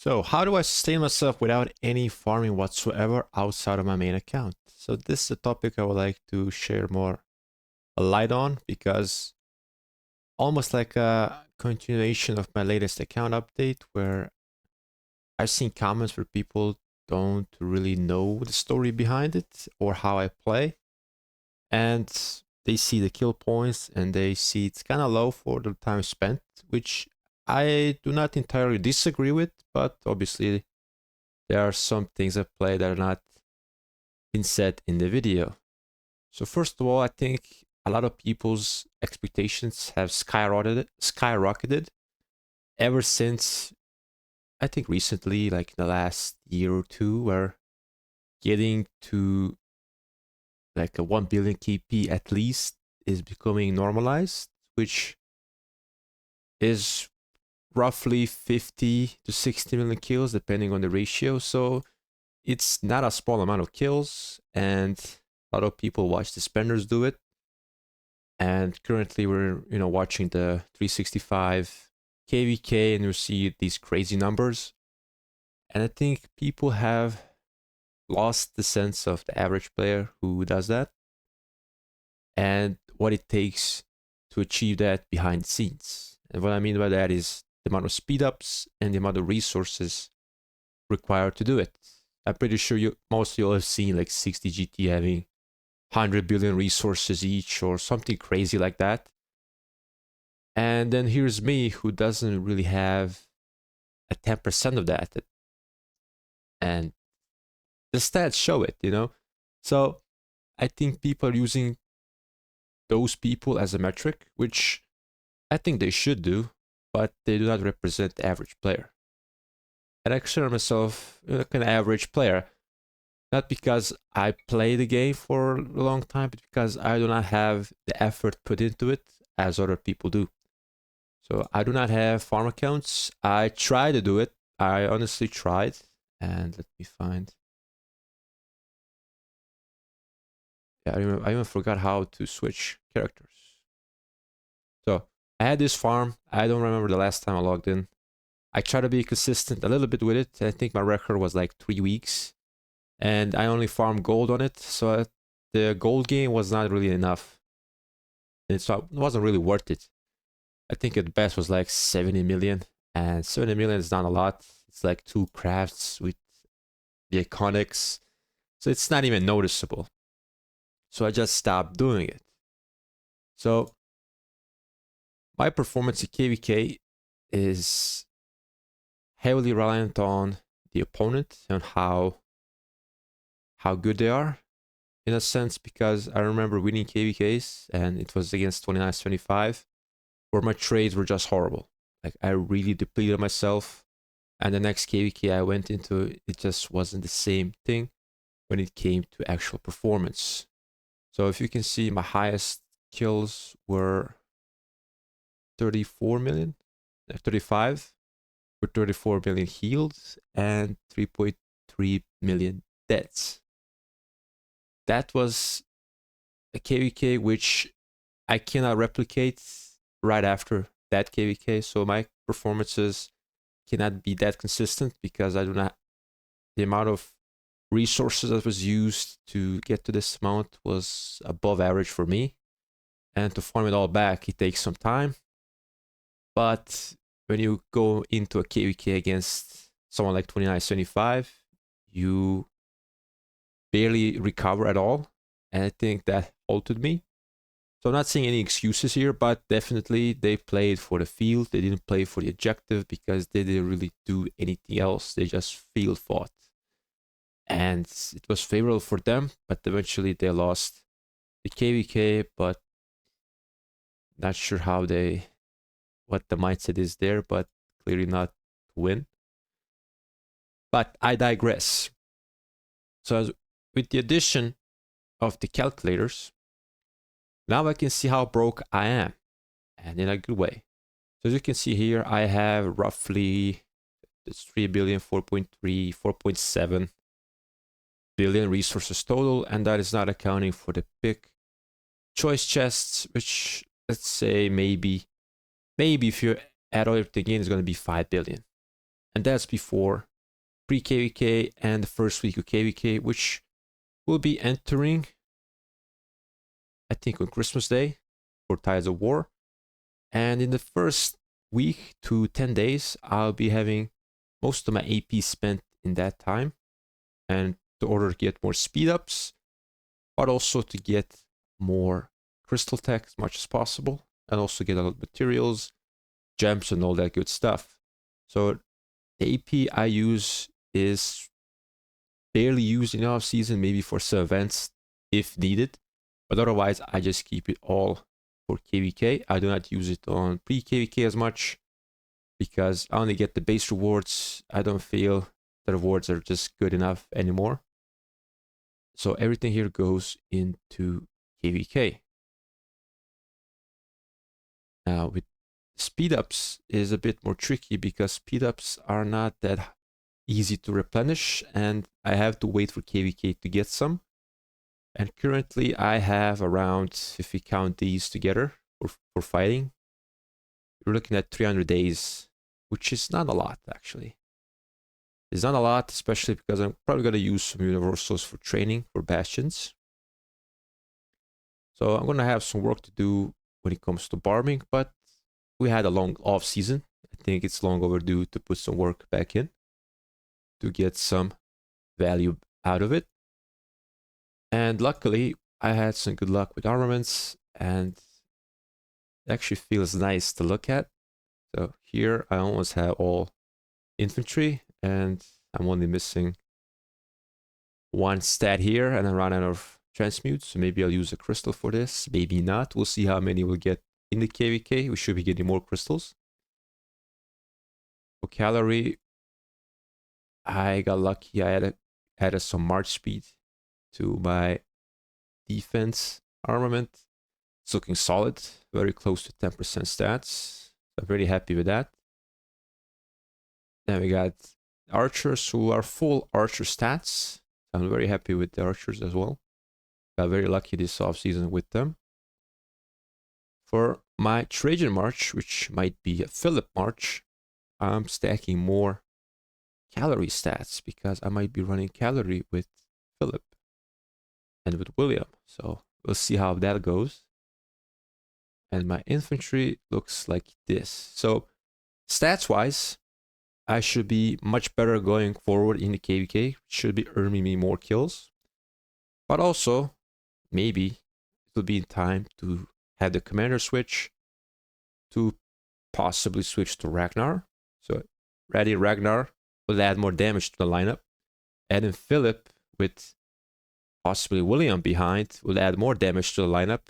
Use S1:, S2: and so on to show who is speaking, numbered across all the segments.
S1: So how do I sustain myself without any farming whatsoever outside of my main account? So this is a topic I would like to share more light on because almost like a continuation of my latest account update where I've seen comments where people don't really know the story behind it or how I play. And they see the kill points and they see it's kind of low for the time spent, which I do not entirely disagree with, but obviously there are some things at play that are not been said in the video. So first of all, I think a lot of people's expectations have skyrocketed ever since I think recently, like in the last year or two, where getting to like a 1 billion KP at least is becoming normalized, which is roughly 50 to 60 million kills depending on the ratio. So it's not a small amount of kills, and a lot of people watch the spenders do it. And currently, we're watching the 365 KVK, and you see these crazy numbers. And I think people have lost the sense of the average player who does that, and what it takes to achieve that behind the scenes. And what I mean by that is the amount of speed ups and the amount of resources required to do it. I'm pretty sure most of you have seen like 60 GT having 100 billion resources each or something crazy like that. And then here's me who doesn't really have a 10% of that. And the stats show it. So I think people are using those people as a metric, which I think they should do, but they do not represent the average player. And I consider myself like an average player, not because I play the game for a long time, but because I do not have the effort put into it as other people do. So I do not have farm accounts. I try to do it. I honestly tried. And let me find. Yeah, I even forgot how to switch characters. So I had this farm. I don't remember the last time I logged in. I try to be consistent a little bit with it. I think my record was like 3 weeks. And I only farmed gold on it. So the gold game was not really enough. And so it wasn't really worth it. I think at best was like 70 million. And 70 million is not a lot. It's like 2 crafts with the iconics. So it's not even noticeable. So I just stopped doing it. So my performance at KVK is heavily reliant on the opponent and how good they are, in a sense, because I remember winning KVKs and it was against 29-25, where my trades were just horrible. Like I really depleted myself, and the next KVK I went into, it just wasn't the same thing when it came to actual performance. So if you can see, my highest kills were 34 million, 35, with 34 million healed and 3.3 million deaths. That was a KVK which I cannot replicate right after that KVK. So my performances cannot be that consistent because I do not. The amount of resources that was used to get to this amount was above average for me. And to farm it all back, it takes some time. But when you go into a KVK against someone like 29-75, you barely recover at all. And I think that halted me. So I'm not saying any excuses here, but definitely they played for the field. They didn't play for the objective because they didn't really do anything else. They just field fought. And it was favorable for them, but eventually they lost the KVK, but not sure what the mindset is there, but clearly not to win. But I digress. So with the addition of the calculators, now I can see how broke I am, and in a good way. So as you can see here, I have roughly 3 billion, 4.3, 4.7 billion resources total, and that is not accounting for the pick choice chests, which let's say maybe if you add everything in, it's going to be 5 billion. And that's before pre-KVK and the first week of KVK, which will be entering, I think, on Christmas Day for Tides of War. And in the first week to 10 days, I'll be having most of my AP spent in that time. And in order to get more speed ups, but also to get more crystal tech as much as possible, and also get a lot of materials, gems, and all that good stuff. So the AP I use is barely used in off season, maybe for some events if needed, but otherwise I just keep it all for KVK. I do not use it on pre-KVK as much because I only get the base rewards. I don't feel the rewards are just good enough anymore. So everything here goes into KVK. Now with speed ups is a bit more tricky because speed ups are not that easy to replenish, and I have to wait for KVK to get some. And currently I have around, if we count these together for fighting, we're looking at 300 days, which is not a lot actually. It's not a lot, especially because I'm probably going to use some universals for training for bastions. So I'm going to have some work to do when it comes to farming, but we had a long off season. I think it's long overdue to put some work back in to get some value out of it. And luckily, I had some good luck with armaments, and it actually feels nice to look at. So here I almost have all infantry, and I'm only missing one stat here, and I run out of transmute. So maybe I'll use a crystal for this, maybe not. We'll see how many we'll get in the KVK. We should be getting more crystals. For cavalry, I got lucky. I added some march speed to my defense armament. It's looking solid, very close to 10% stats. I'm very happy with that. Then we got archers who are full archer stats. I'm very happy with the archers as well. Got very lucky this off season with them. For my Trajan March, which might be a Philip March, I'm stacking more cavalry stats because I might be running cavalry with Philip and with William. So we'll see how that goes. And my infantry looks like this. So stats wise, I should be much better going forward in the KVK. Should be earning me more kills. But also, maybe it'll be in time to have the commander switch to possibly switch to Ragnar. So ready Ragnar will add more damage to the lineup. And then Philip with possibly William behind will add more damage to the lineup,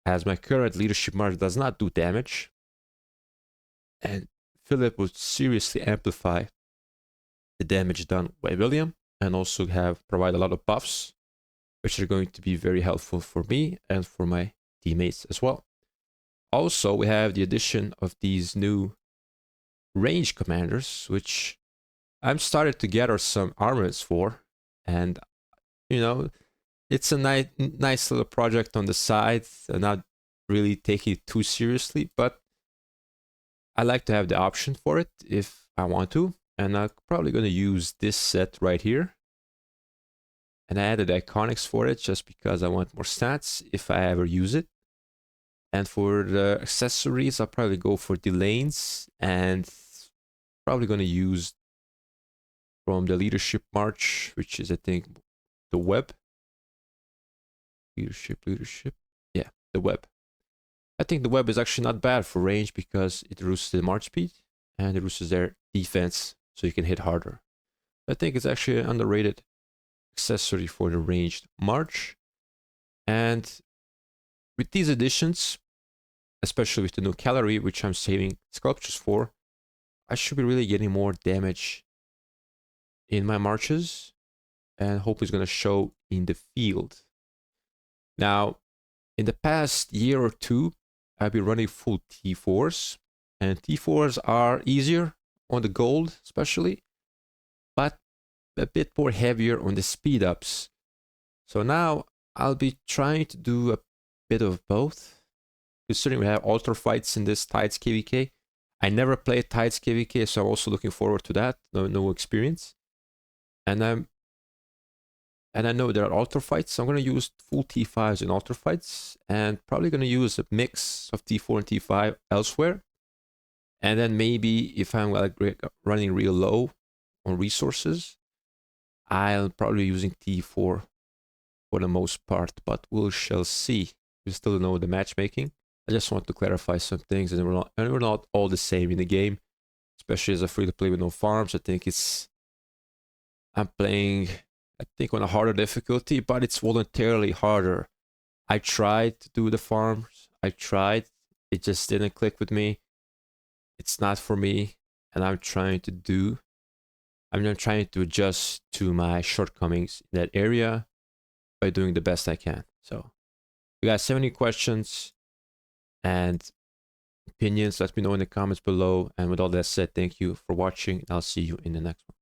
S1: as my current leadership march does not do damage. And Philip would seriously amplify the damage done by William, and also provide a lot of buffs, which are going to be very helpful for me and for my teammates as well. Also, we have the addition of these new range commanders, which I'm started to gather some armaments for, and you know, it's a nice little project on the side. I'm not really taking it too seriously, but I like to have the option for it if I want to. And I'm probably going to use this set right here. And I added iconics for it just because I want more stats if I ever use it. And for the accessories, I'll probably go for the lanes, and probably going to use from the leadership march, which is, I think, the web. Leadership. Yeah, the web. I think the web is actually not bad for range because it reduces the march speed and it reduces their defense so you can hit harder. I think it's actually an underrated accessory for the ranged march. And with these additions, especially with the new cavalry, which I'm saving sculptures for, I should be really getting more damage in my marches, and hopefully it's going to show in the field. Now, in the past year or two, I've been running full T4s, and T4s are easier on the gold especially, but a bit more heavier on the speed ups. So now I'll be trying to do a bit of both. Considering we have altar fights in this Tides KVK, I never played Tides KVK, so I'm also looking forward to that. No experience. And I know there are altar fights, so I'm gonna use full T5s in altar fights, and probably gonna use a mix of T4 and T5 elsewhere. And then maybe if I'm like running real low on resources, I'll probably be using T4 for the most part, but we shall see. We still don't know the matchmaking. I just want to clarify some things, and we're not all the same in the game, especially as a free to play with no farms. I think I'm playing, I think, on a harder difficulty, but it's voluntarily harder. I tried to do the farms. I tried. It just didn't click with me. It's not for me, and I'm trying to adjust to my shortcomings in that area by doing the best I can. So, if you guys have any questions and opinions, let me know in the comments below. And with all that said, thank you for watching, and I'll see you in the next one.